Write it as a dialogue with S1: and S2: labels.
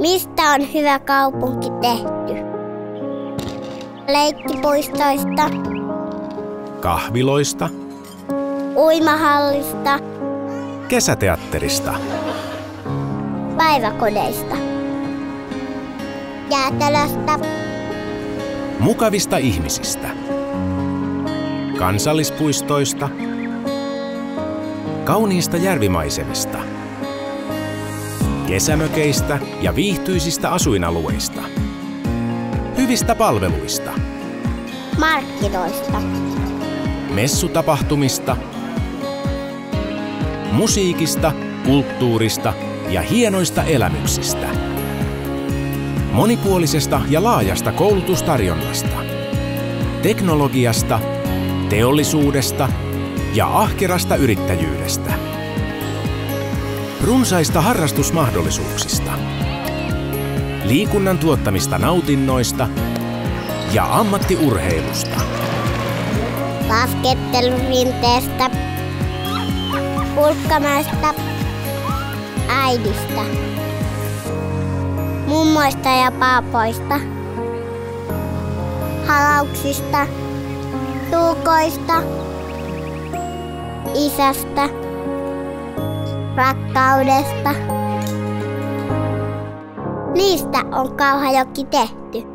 S1: Mistä on hyvä kaupunki tehty? Leikkipuistoista,
S2: kahviloista,
S1: uimahallista,
S2: kesäteatterista,
S1: päiväkodeista, jäätelöstä,
S2: mukavista ihmisistä, kansallispuistoista, kauniista järvimaisemista, kesämökeistä ja viihtyisistä asuinalueista, hyvistä palveluista,
S1: markkinoista,
S2: messutapahtumista, musiikista, kulttuurista ja hienoista elämyksistä, monipuolisesta ja laajasta koulutustarjonnasta, teknologiasta, teollisuudesta ja ahkerasta yrittäjyydestä, runsaista harrastusmahdollisuuksista, liikunnan tuottamista nautinnoista ja ammattiurheilusta,
S1: laskettelurinteestä, pulkkamäestä, äidistä, mummoista ja paapoista, halauksista, tuukoista, isästä, rakkaudesta. Niistä on Kauhajoki tehty.